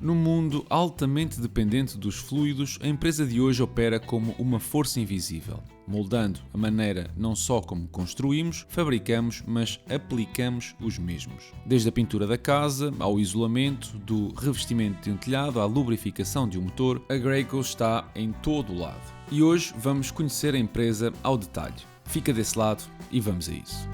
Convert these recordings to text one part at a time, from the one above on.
Num mundo altamente dependente dos fluidos, a empresa de hoje opera como uma força invisível, moldando a maneira não só como construímos, fabricamos, mas aplicamos os mesmos. Desde a pintura da casa, ao isolamento, do revestimento de um telhado, à lubrificação de um motor, a Graco está em todo o lado. E hoje vamos conhecer a empresa ao detalhe. Fica desse lado e vamos a isso.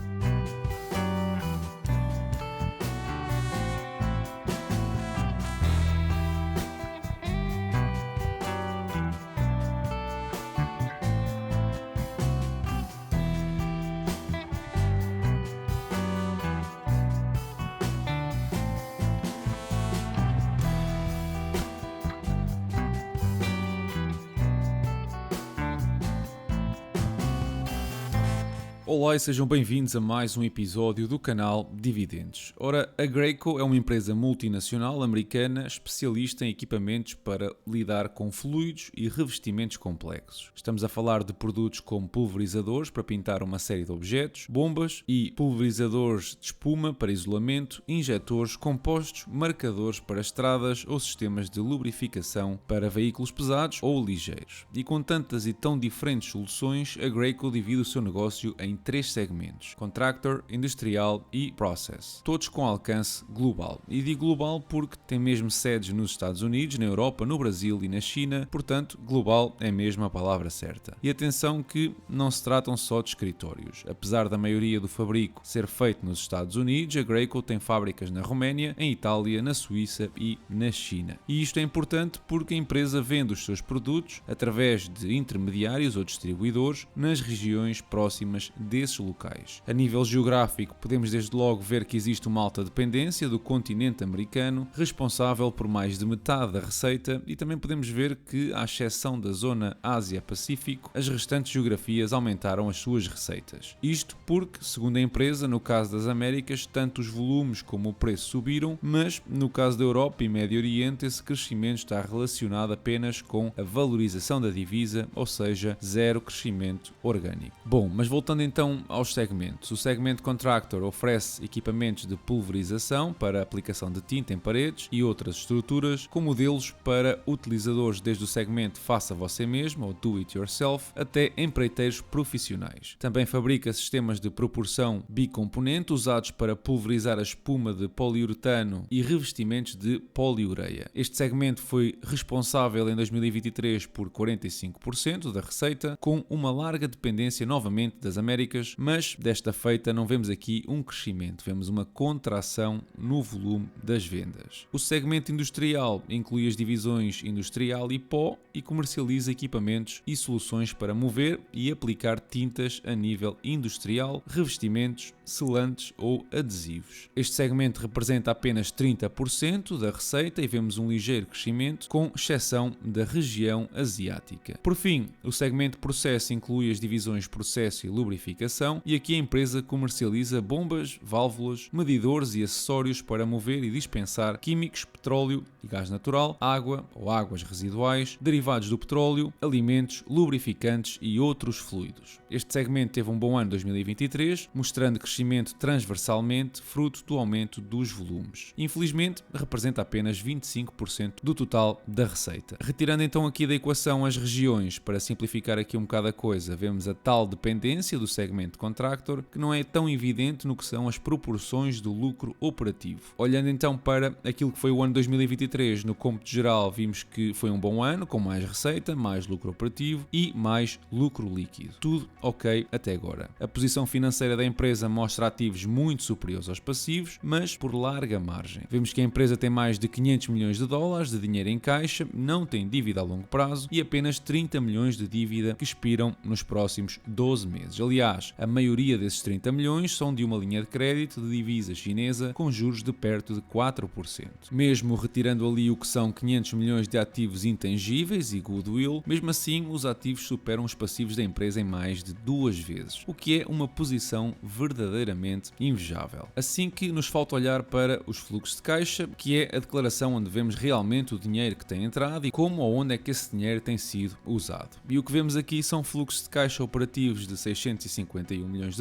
Olá e sejam bem-vindos a mais um episódio do canal Dividendos. Ora, a Graco é uma empresa multinacional americana especialista em equipamentos para lidar com fluidos e revestimentos complexos. Estamos a falar de produtos como pulverizadores para pintar uma série de objetos, bombas e pulverizadores de espuma para isolamento, injetores, compostos, marcadores para estradas ou sistemas de lubrificação para veículos pesados ou ligeiros. E com tantas e tão diferentes soluções, a Graco divide o seu negócio em três segmentos: Contractor, Industrial e Process, todos com alcance global. E digo global porque tem mesmo sedes nos Estados Unidos, na Europa, no Brasil e na China, portanto, global é mesmo a palavra certa. E atenção que não se tratam só de escritórios. Apesar da maioria do fabrico ser feito nos Estados Unidos, a Graco tem fábricas na Roménia, em Itália, na Suíça e na China. E isto é importante porque a empresa vende os seus produtos através de intermediários ou distribuidores nas regiões próximas desses locais. A nível geográfico, podemos desde logo ver que existe uma alta dependência do continente americano, responsável por mais de metade da receita, e também podemos ver que, à exceção da zona Ásia-Pacífico, as restantes geografias aumentaram as suas receitas. Isto porque, segundo a empresa, no caso das Américas, tanto os volumes como o preço subiram, mas no caso da Europa e Médio Oriente, esse crescimento está relacionado apenas com a valorização da divisa, ou seja, zero crescimento orgânico. Bom, mas voltando então aos segmentos. O segmento Contractor oferece equipamentos de pulverização para aplicação de tinta em paredes e outras estruturas, com modelos para utilizadores desde o segmento faça você mesmo ou do it yourself até empreiteiros profissionais. Também fabrica sistemas de propulsão bicomponente usados para pulverizar a espuma de poliuretano e revestimentos de poliureia. Este segmento foi responsável em 2023 por 45% da receita, com uma larga dependência novamente das Américas, mas desta feita não vemos aqui um crescimento, vemos uma contração no volume das vendas. O segmento industrial inclui as divisões industrial e pó e comercializa equipamentos e soluções para mover e aplicar tintas a nível industrial, revestimentos, selantes ou adesivos. Este segmento representa apenas 30% da receita e vemos um ligeiro crescimento, com exceção da região asiática. Por fim, o segmento processo inclui as divisões processo e lubrificação, e aqui a empresa comercializa bombas, válvulas, medidores e acessórios para mover e dispensar químicos, petróleo e gás natural, água ou águas residuais, derivados do petróleo, alimentos, lubrificantes e outros fluidos. Este segmento teve um bom ano 2023, mostrando crescimento transversalmente, fruto do aumento dos volumes. Infelizmente, representa apenas 25% do total da receita. Retirando então aqui da equação as regiões, para simplificar aqui um bocado a coisa, vemos a tal dependência do segmento Contractor, que não é tão evidente no que são as proporções do lucro operativo. Olhando então para aquilo que foi o ano 2023, no cômputo geral vimos que foi um bom ano, com mais receita, mais lucro operativo e mais lucro líquido. Tudo ok até agora. A posição financeira da empresa mostra ativos muito superiores aos passivos, mas por larga margem. Vemos que a empresa tem mais de 500 milhões de dólares de dinheiro em caixa, não tem dívida a longo prazo e apenas 30 milhões de dívida que expiram nos próximos 12 meses. Aliás, a maioria desses 30 milhões são de uma linha de crédito de divisa chinesa com juros de perto de 4%. Mesmo retirando ali o que são 500 milhões de ativos intangíveis e goodwill, mesmo assim os ativos superam os passivos da empresa em mais de 2 vezes, o que é uma posição verdadeiramente invejável. Assim que nos falta olhar para os fluxos de caixa, que é a declaração onde vemos realmente o dinheiro que tem entrado e como ou onde é que esse dinheiro tem sido usado. E o que vemos aqui são fluxos de caixa operativos de 650 $451 milhões,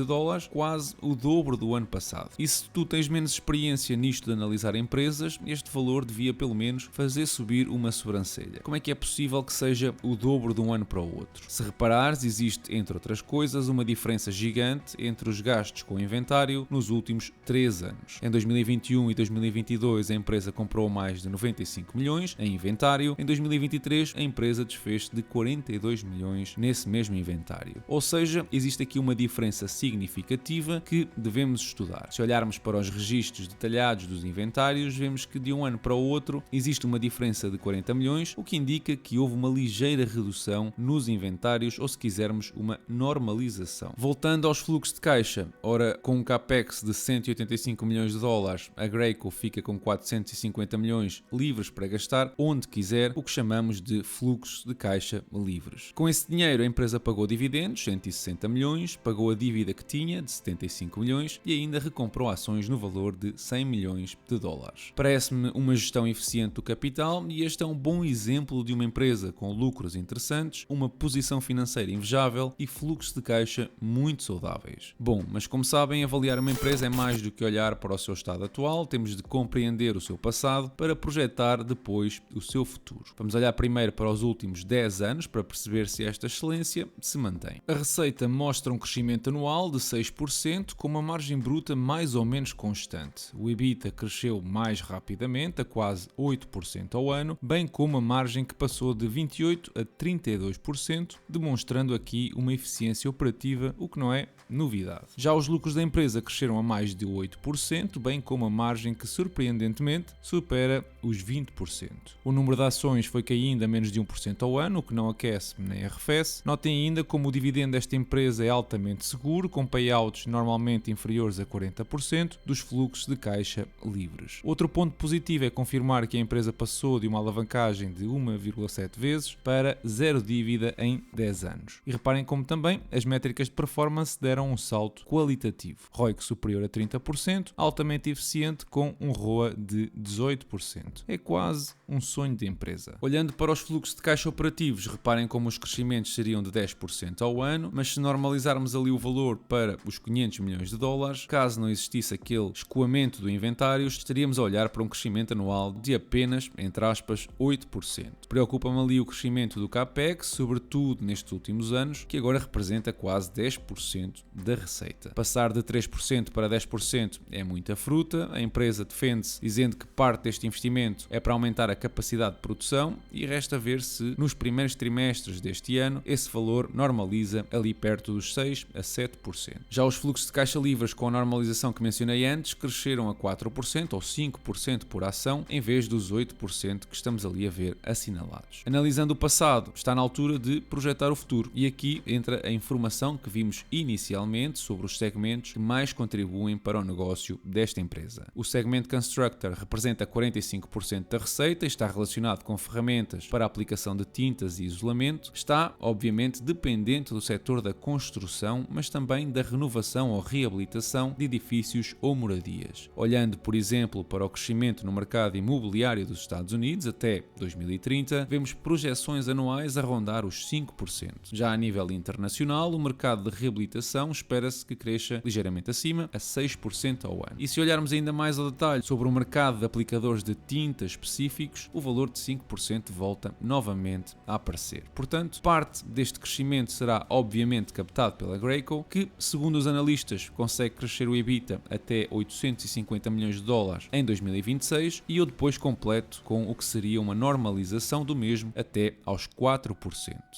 quase o dobro do ano passado. E se tu tens menos experiência nisto de analisar empresas, este valor devia pelo menos fazer subir uma sobrancelha. Como é que é possível que seja o dobro de um ano para o outro? Se reparares, existe, entre outras coisas, uma diferença gigante entre os gastos com inventário nos últimos 3 anos. Em 2021 e 2022, a empresa comprou mais de 95 milhões em inventário. Em 2023, a empresa desfez de 42 milhões nesse mesmo inventário. Ou seja, existe aqui uma diferença significativa que devemos estudar. Se olharmos para os registros detalhados dos inventários, vemos que de um ano para o outro existe uma diferença de 40 milhões, o que indica que houve uma ligeira redução nos inventários ou, se quisermos, uma normalização. Voltando aos fluxos de caixa, ora, com um capex de 185 milhões de dólares, a Graco fica com 450 milhões livres para gastar onde quiser, o que chamamos de fluxos de caixa livres. Com esse dinheiro, a empresa pagou dividendos, 160 milhões, pagou a dívida que tinha, de 75 milhões, e ainda recomprou ações no valor de 100 milhões de dólares. Parece-me uma gestão eficiente do capital e este é um bom exemplo de uma empresa com lucros interessantes, uma posição financeira invejável e fluxos de caixa muito saudáveis. Bom, mas como sabem, avaliar uma empresa é mais do que olhar para o seu estado atual, temos de compreender o seu passado para projetar depois o seu futuro. Vamos olhar primeiro para os últimos 10 anos para perceber se esta excelência se mantém. A receita mostra um crescimento anual de 6%, com uma margem bruta mais ou menos constante. O EBITDA cresceu mais rapidamente, a quase 8% ao ano, bem como a margem que passou de 28% a 32%, demonstrando aqui uma eficiência operativa, o que não é novidade. Já os lucros da empresa cresceram a mais de 8%, bem como a margem que, surpreendentemente, supera os 20%. O número de ações foi caindo a menos de 1% ao ano, o que não aquece nem arrefece. Notem ainda como o dividendo desta empresa é altamente seguro, com payouts normalmente inferiores a 40% dos fluxos de caixa livres. Outro ponto positivo é confirmar que a empresa passou de uma alavancagem de 1,7 vezes para zero dívida em 10 anos. E reparem como também as métricas de performance deram um salto qualitativo. ROIC superior a 30%, altamente eficiente com um ROA de 18%. É quase um sonho de empresa. Olhando para os fluxos de caixa operativos, reparem como os crescimentos seriam de 10% ao ano, mas se normalizarmos ali o valor para os 500 milhões de dólares, caso não existisse aquele escoamento do inventário, estaríamos a olhar para um crescimento anual de apenas, entre aspas, 8%. Preocupa-me ali o crescimento do CAPEX, sobretudo nestes últimos anos, que agora representa quase 10% da receita. Passar de 3% para 10% é muita fruta, a empresa defende-se dizendo que parte deste investimento é para aumentar a capacidade de produção e resta ver se nos primeiros trimestres deste ano esse valor normaliza ali perto dos 6% a 7%. Já os fluxos de caixa livres com a normalização que mencionei antes cresceram a 4% ou 5% por ação em vez dos 8% que estamos ali a ver assinalados. Analisando o passado, está na altura de projetar o futuro e aqui entra a informação que vimos inicialmente sobre os segmentos que mais contribuem para o negócio desta empresa. O segmento Constructor representa 45% da receita e está relacionado com ferramentas para a aplicação de tintas e isolamento. Está, obviamente, dependente do setor da construção, mas também da renovação ou reabilitação de edifícios ou moradias. Olhando, por exemplo, para o crescimento no mercado imobiliário dos Estados Unidos até 2030, vemos projeções anuais a rondar os 5%. Já a nível internacional, o mercado de reabilitação espera-se que cresça ligeiramente acima, a 6% ao ano. E se olharmos ainda mais ao detalhe sobre o mercado de aplicadores de tinta específicos, o valor de 5% volta novamente a aparecer. Portanto, parte deste crescimento será obviamente captado pela Graco, que, segundo os analistas, consegue crescer o EBITDA até 850 milhões de dólares em 2026 e eu depois completo com o que seria uma normalização do mesmo até aos 4%.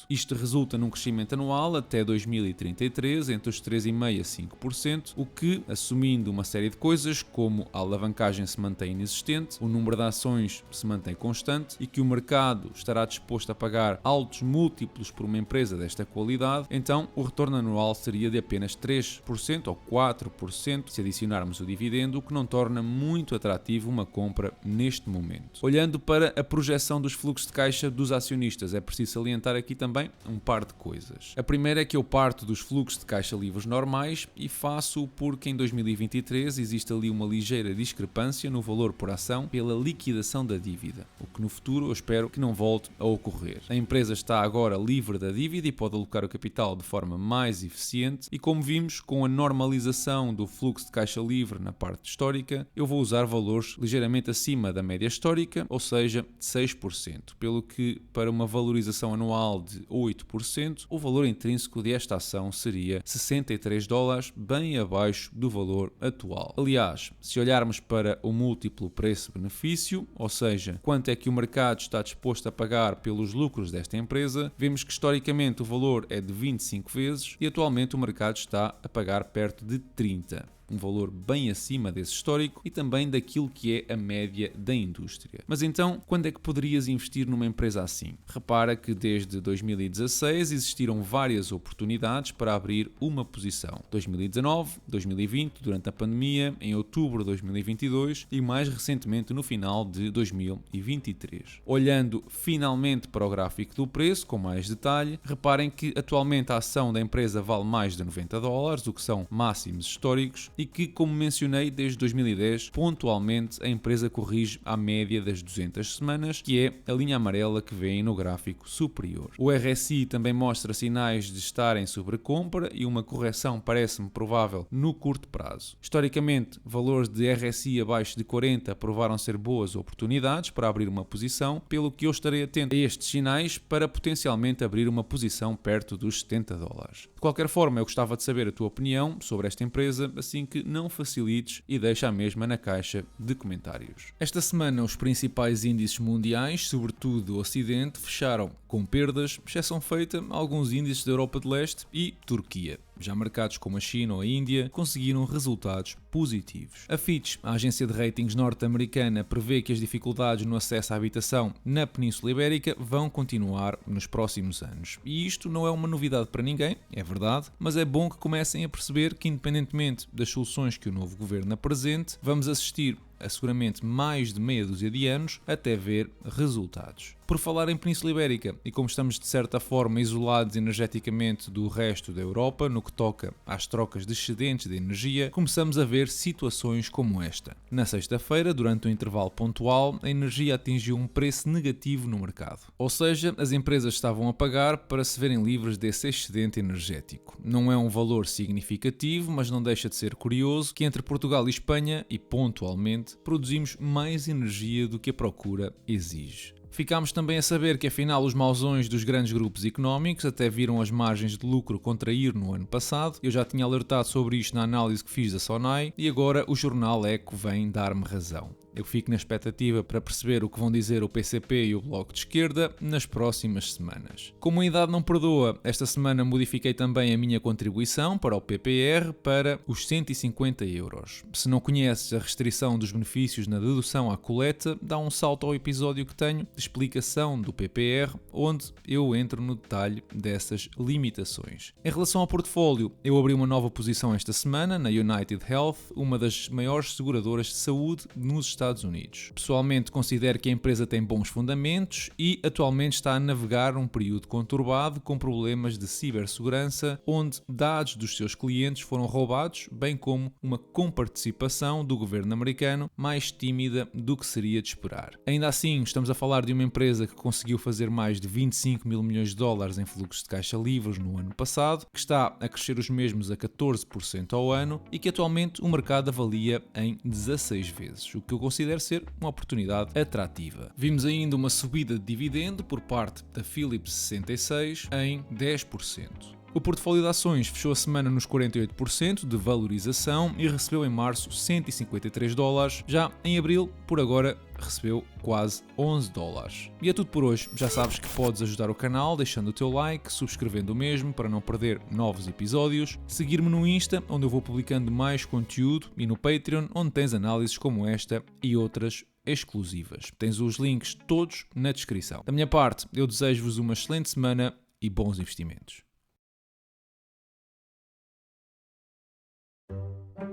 Isto resulta num crescimento anual até 2033 entre os 3,5% a 5%, o que, assumindo uma série de coisas como a alavancagem se mantém inexistente, o número de ações se mantém constante e que o mercado estará disposto a pagar altos múltiplos por uma empresa desta qualidade, então o retorno anual seria de apenas 3% ou 4% se adicionarmos o dividendo, o que não torna muito atrativo uma compra neste momento. Olhando para a projeção dos fluxos de caixa dos acionistas, é preciso salientar aqui também um par de coisas. A primeira é que eu parto dos fluxos de caixa livres normais e faço porque em 2023 existe ali uma ligeira discrepância no valor por ação pela liquidação da dívida, o que no futuro eu espero que não volte a ocorrer. A empresa está agora livre da dívida e pode alocar o capital de forma mais eficiente e, como vimos, com a normalização do fluxo de caixa livre na parte histórica, eu vou usar valores ligeiramente acima da média histórica, ou seja, de 6%, pelo que para uma valorização anual de 8%, o valor intrínseco desta ação seria $63, bem abaixo do valor atual. Aliás, se olharmos para o múltiplo preço-benefício, ou seja, quanto é que o mercado está disposto a pagar pelos lucros desta empresa, vemos que historicamente o valor é de 25 vezes e atualmente o mercado está a pagar perto de 30. Um valor bem acima desse histórico e também daquilo que é a média da indústria. Mas então, quando é que poderias investir numa empresa assim? Repara que desde 2016 existiram várias oportunidades para abrir uma posição. 2019, 2020, durante a pandemia, em outubro de 2022 e mais recentemente no final de 2023. Olhando finalmente para o gráfico do preço, com mais detalhe, reparem que atualmente a ação da empresa vale mais de $90, o que são máximos históricos, e que, como mencionei, desde 2010, pontualmente a empresa corrige à média das 200 semanas, que é a linha amarela que vêem no gráfico superior. O RSI também mostra sinais de estar em sobrecompra e uma correção parece-me provável no curto prazo. Historicamente, valores de RSI abaixo de 40 provaram ser boas oportunidades para abrir uma posição, pelo que eu estarei atento a estes sinais para potencialmente abrir uma posição perto dos $70. De qualquer forma, eu gostava de saber a tua opinião sobre esta empresa, assim que não facilites e deixa a mesma na caixa de comentários. Esta semana os principais índices mundiais, sobretudo do Ocidente, fecharam com perdas, exceção feita alguns índices da Europa de Leste e Turquia. Já mercados como a China ou a Índia conseguiram resultados positivos. A Fitch, a agência de ratings norte-americana, prevê que as dificuldades no acesso à habitação na Península Ibérica vão continuar nos próximos anos. E isto não é uma novidade para ninguém, é verdade, mas é bom que comecem a perceber que, independentemente das soluções que o novo governo apresente, vamos assistir a seguramente mais de meia dúzia de anos até ver resultados. Por falar em Península Ibérica, e como estamos de certa forma isolados energeticamente do resto da Europa, no que toca às trocas de excedentes de energia, começamos a ver situações como esta. Na sexta-feira, durante um intervalo pontual, a energia atingiu um preço negativo no mercado. Ou seja, as empresas estavam a pagar para se verem livres desse excedente energético. Não é um valor significativo, mas não deixa de ser curioso que entre Portugal e Espanha, e pontualmente, produzimos mais energia do que a procura exige. Ficámos também a saber que afinal os mausões dos grandes grupos económicos até viram as margens de lucro contrair no ano passado. Eu já tinha alertado sobre isto na análise que fiz da Sonai e agora o jornal Eco vem dar-me razão. Eu fico na expectativa para perceber o que vão dizer o PCP e o Bloco de Esquerda nas próximas semanas. Como a idade não perdoa, esta semana modifiquei também a minha contribuição para o PPR para os €150. Se não conheces a restrição dos benefícios na dedução à coleta, dá um salto ao episódio que tenho de explicação do PPR, onde eu entro no detalhe dessas limitações. Em relação ao portfólio, eu abri uma nova posição esta semana na United Health, uma das maiores seguradoras de saúde nos Estados Unidos. Pessoalmente considero que a empresa tem bons fundamentos e atualmente está a navegar um período conturbado com problemas de cibersegurança, onde dados dos seus clientes foram roubados, bem como uma comparticipação do governo americano mais tímida do que seria de esperar. Ainda assim, estamos a falar de uma empresa que conseguiu fazer mais de 25 mil milhões de dólares em fluxos de caixa livres no ano passado, que está a crescer os mesmos a 14% ao ano e que atualmente o mercado avalia em 16 vezes, o que eu considero ser uma oportunidade atrativa. Vimos ainda uma subida de dividendo por parte da Philips 66 em 10%. O portfólio de ações fechou a semana nos 48% de valorização e recebeu em março $153, já em abril, por agora, recebeu quase $11. E é tudo por hoje. Já sabes que podes ajudar o canal deixando o teu like, subscrevendo o mesmo para não perder novos episódios, seguir-me no Insta, onde eu vou publicando mais conteúdo, e no Patreon, onde tens análises como esta e outras exclusivas. Tens os links todos na descrição. Da minha parte, eu desejo-vos uma excelente semana e bons investimentos.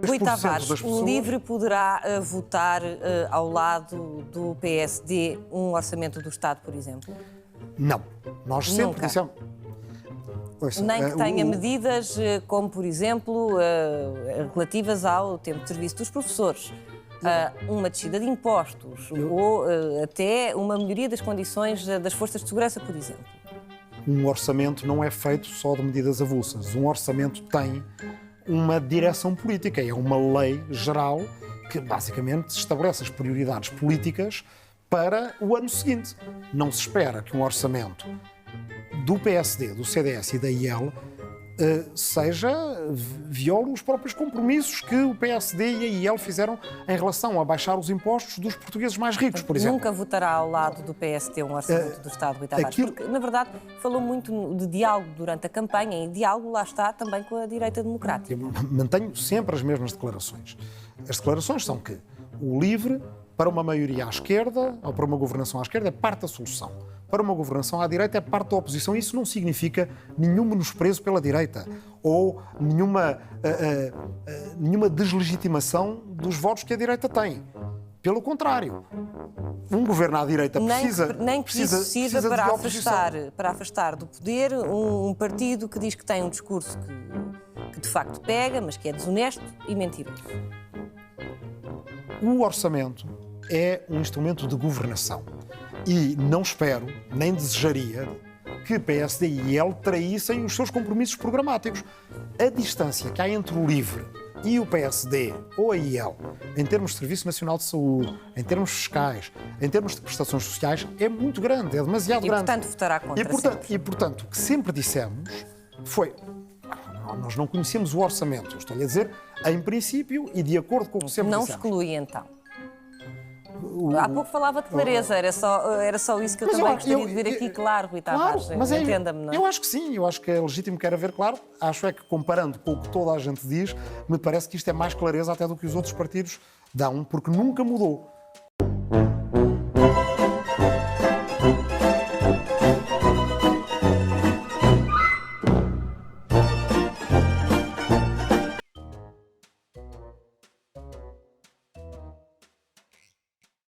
Rui Tavares, o LIVRE poderá votar ao lado do PSD um orçamento do Estado, por exemplo? Não. Nós sempre dissemos... Nem que tenha medidas como, por exemplo, relativas ao tempo de serviço dos professores, uma descida de impostos ou até uma melhoria das condições das forças de segurança, por exemplo. Um orçamento não é feito só de medidas avulsas. Um orçamento tem uma direção política, é uma lei geral que basicamente estabelece as prioridades políticas para o ano seguinte. Não se espera que um orçamento do PSD, do CDS e da IEL viole os próprios compromissos que o PSD e a IEL fizeram em relação a baixar os impostos dos portugueses mais ricos, por exemplo. Nunca votará ao lado do PSD um orçamento do Estado, Rui Tavares, porque, na verdade, falou muito de diálogo durante a campanha e diálogo, lá está, também com a direita democrática. Eu mantenho sempre as mesmas declarações. As declarações são que o LIVRE, para uma maioria à esquerda, ou para uma governação à esquerda, é parte da solução. Para uma governação à direita é parte da oposição. Isso não significa nenhum menosprezo pela direita ou nenhuma deslegitimação dos votos que a direita tem. Pelo contrário, um governo à direita precisa isso sirva para afastar do poder um partido que diz que tem um discurso que de facto pega, mas que é desonesto e mentiroso. O orçamento é um instrumento de governação. E não espero, nem desejaria, que PSD e IEL traíssem os seus compromissos programáticos. A distância que há entre o LIVRE e o PSD ou a IEL, em termos de Serviço Nacional de Saúde, em termos fiscais, em termos de prestações sociais, é muito grande, é demasiado grande. E, portanto, votará contra E, portanto, o que sempre dissemos foi... Nós não conhecemos o orçamento, eu estou-lhe a dizer, em princípio e de acordo com o que sempre não dissemos. Não exclui, então. Há pouco falava de clareza, era só isso que eu também gostaria de ver aqui claro, Rui Tavares. Claro, mas entenda-me, não é? Eu acho que sim, eu acho que é legítimo que queira ver claro. Acho é que, comparando com o que toda a gente diz, me parece que isto é mais clareza até do que os outros partidos dão, porque nunca mudou.